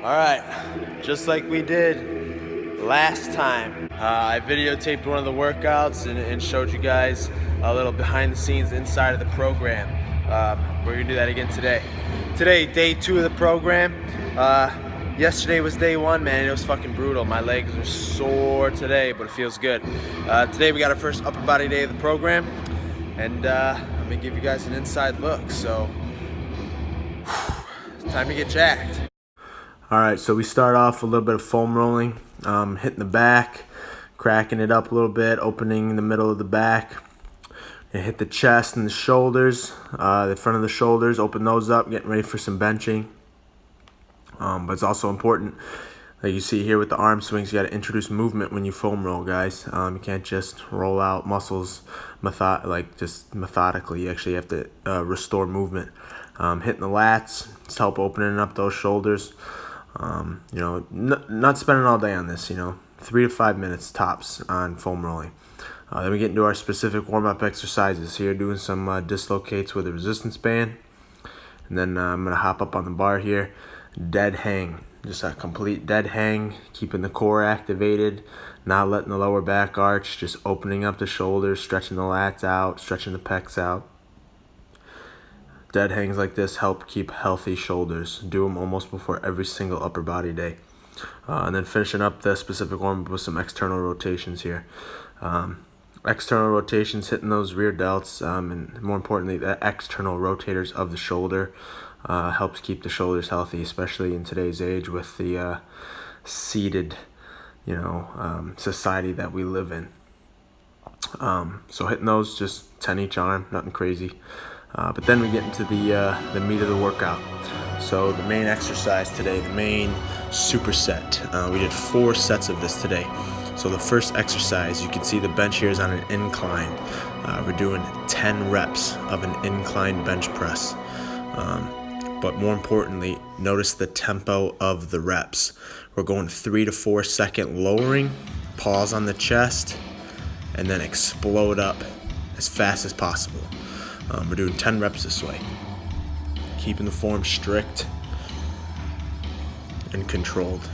All right, just like we did last time, I videotaped one of the workouts and showed you guys a little behind the scenes inside of the program. We're gonna do that again today. Today, day 2 of the program. Yesterday was day 1, man. It was fucking brutal. My legs are sore today, but it feels good. Today we got our first upper body day of the program, and I'm gonna give you guys an inside look. So, it's time to get jacked. All right, so we start off a little bit of foam rolling, hitting the back, cracking it up a little bit, opening the middle of the back, and hit the chest and the shoulders, the front of the shoulders, open those up, getting ready for some benching. But it's also important, like you see here with the arm swings, you got to introduce movement when you foam roll, guys. You can't just roll out muscles methodically. You actually have to restore movement. Hitting the lats, just help opening up those shoulders. Not spending all day on this, 3 to 5 minutes tops on foam rolling. Then we get into our specific warm-up exercises here, doing some dislocates with a resistance band. And then I'm going to hop up on the bar here, dead hang, just a complete dead hang, keeping the core activated, not letting the lower back arch, just opening up the shoulders, stretching the lats out, stretching the pecs out. Dead hangs like this help keep healthy shoulders. Do them almost before every single upper body day. And then finishing up the specific warm-up with some external rotations here. External rotations, hitting those rear delts, and more importantly, the external rotators of the shoulder helps keep the shoulders healthy, especially in today's age with the seated, society that we live in. So hitting those, just 10 each arm, nothing crazy. But then we get into the meat of the workout. So the main exercise today, the main superset. We did 4 sets of this today. So the first exercise, you can see the bench here is on an incline. We're doing 10 reps of an incline bench press. But more importantly, notice the tempo of the reps. We're going 3 to 4 second lowering, pause on the chest, and then explode up as fast as possible. We're doing 10 reps this way, keeping the form strict and controlled.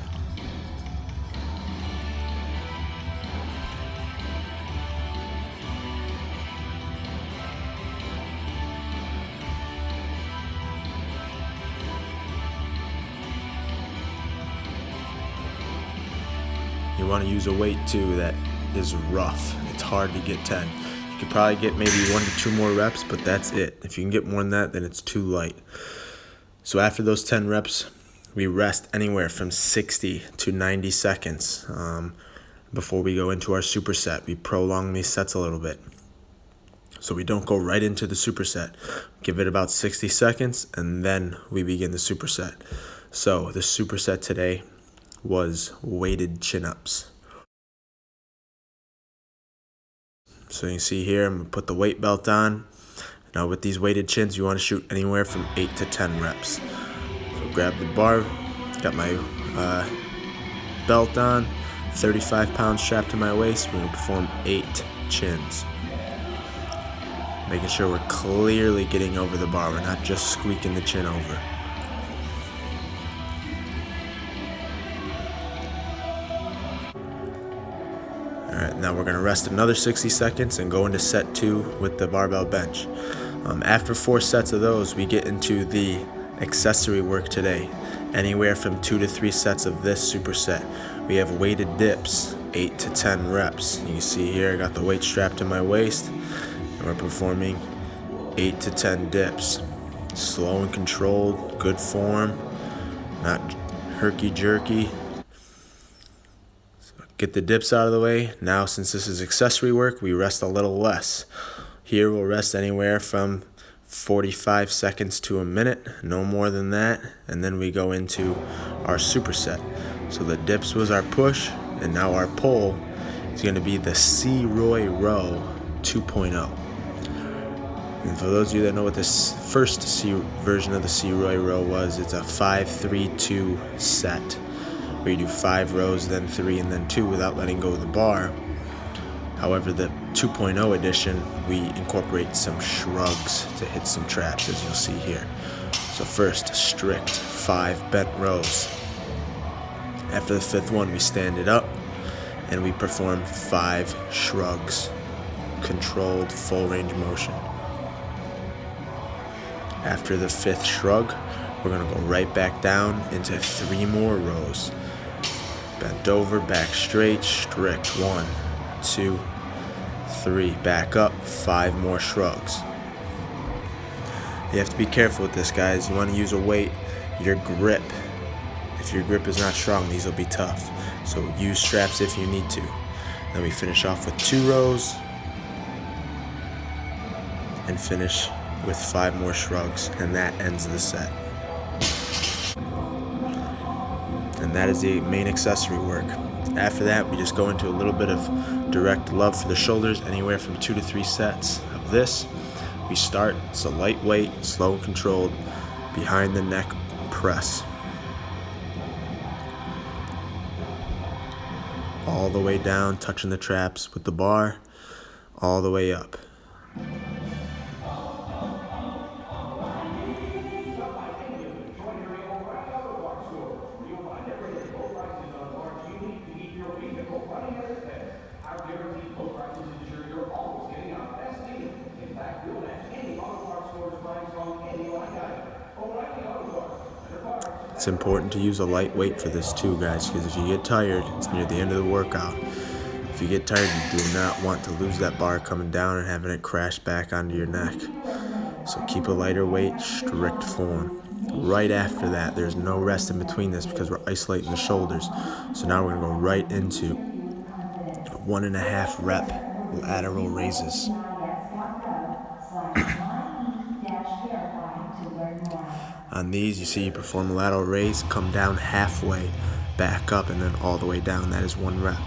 You want to use a weight too that is rough. It's hard to get 10. You could probably get maybe 1 to 2 more reps, but that's it. If you can get more than that, then it's too light. So after those 10 reps, we rest anywhere from 60 to 90 seconds before we go into our superset. We prolong these sets a little bit, so we don't go right into the superset. Give it about 60 seconds, and then we begin the superset. So the superset today was weighted chin-ups. So you can see here, I'm going to put the weight belt on. Now with these weighted chins, you want to shoot anywhere from 8 to 10 reps. So grab the bar, got my belt on, 35 pounds strapped to my waist. We're going to perform 8 chins. Making sure we're clearly getting over the bar. We're not just squeaking the chin over. Alright, now we're going to rest another 60 seconds and go into set 2 with the barbell bench. After 4 sets of those, we get into the accessory work today. Anywhere from 2 to 3 sets of this superset. We have weighted dips, 8 to 10 reps. You can see here I got the weight strapped to my waist, and we're performing 8 to 10 dips. Slow and controlled, good form, not herky-jerky. Get the dips out of the way. Now, since this is accessory work, we rest a little less. Here we'll rest anywhere from 45 seconds to a minute, no more than that, and then we go into our superset. So the dips was our push, and now our pull is going to be the C-Roy Row 2.0. And for those of you that know what this first version of the C-Roy Row was, it's a 5-3-2 set, where you do 5 rows, then 3, and then 2 without letting go of the bar. However, the 2.0 edition, we incorporate some shrugs to hit some traps, as you'll see here. So first, strict 5 bent rows. After the 5th one, we stand it up and we perform 5 shrugs, controlled full range of motion. After the 5th shrug, we're gonna go right back down into 3 more rows. Bent over, back straight, strict. 1, 2, 3. Back up, 5 more shrugs. You have to be careful with this, guys. You want to use a weight. Your grip, if your grip is not strong, these will be tough. So use straps if you need to. Then we finish off with 2 rows and finish with 5 more shrugs, and that ends the set. And that is the main accessory work. After that, we just go into a little bit of direct love for the shoulders, anywhere from 2 to 3 sets of this. We start, it's a lightweight, slow and controlled, behind the neck press. All the way down, touching the traps with the bar, all the way up. It's important to use a light weight for this too, guys, because if you get tired, it's near the end of the workout. If you get tired, you do not want to lose that bar coming down and having it crash back onto your neck. So keep a lighter weight, strict form. Right after that, there's no rest in between this because we're isolating the shoulders. So now we're gonna go right into 1.5 rep lateral raises. On these, you see you perform a lateral raise, come down halfway, back up, and then all the way down. That is 1 rep.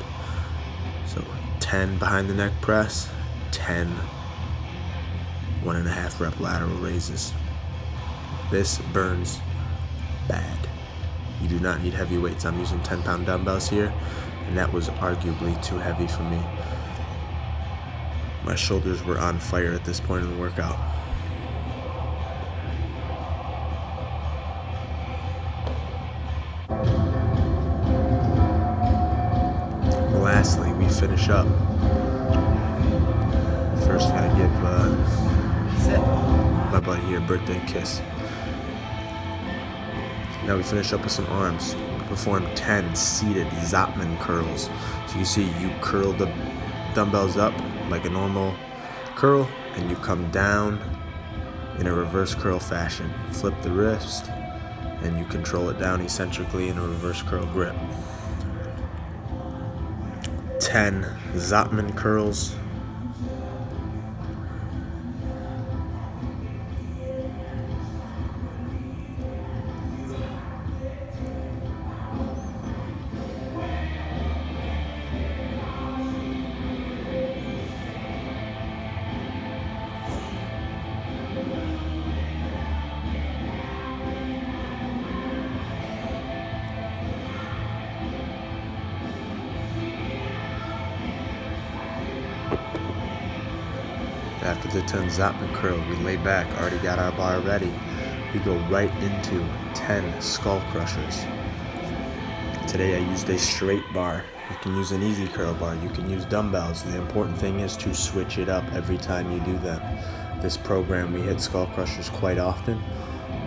So 10 behind the neck press, 10 1.5 rep lateral raises. This burns bad. You do not need heavy weights. I'm using 10-pound dumbbells here, and that was arguably too heavy for me. My shoulders were on fire at this point in the workout. Lastly, we finish up. First, gotta give my buddy here a birthday kiss. Now we finish up with some arms. We perform 10 seated Zotman curls. So you see, you curl the dumbbells up like a normal curl, and you come down in a reverse curl fashion. Flip the wrist, and you control it down eccentrically in a reverse curl grip. 10 Zotman curls. After the 10 Zotman curl, we lay back, already got our bar ready. We go right into 10 skull crushers. Today I used a straight bar. You can use an easy curl bar, you can use dumbbells. The important thing is to switch it up every time you do them. This program, we hit skull crushers quite often,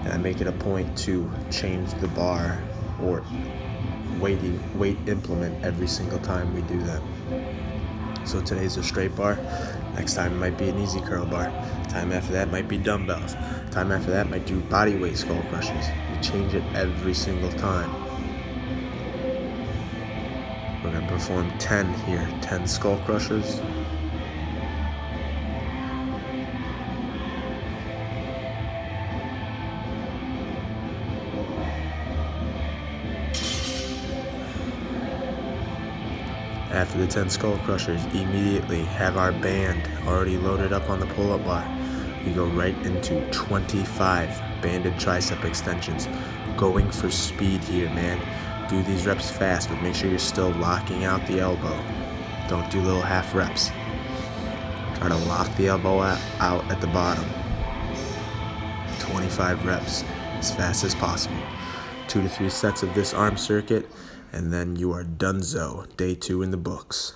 and I make it a point to change the bar or weight implement every single time we do them. So today's a straight bar. Next time it might be an easy curl bar. Time after that might be dumbbells. Time after that might do body weight skull crushers. You change it every single time. We're gonna perform 10 here. 10 skull crushers. After the 10 skull crushers, immediately have our band already loaded up on the pull-up bar. We go right into 25 banded tricep extensions. Going for speed here, man. Do these reps fast, but make sure you're still locking out the elbow. Don't do little half reps. Try to lock the elbow out at the bottom. 25 reps as fast as possible. 2 to 3 sets of this arm circuit, and then you are donezo. Day 2 in the books.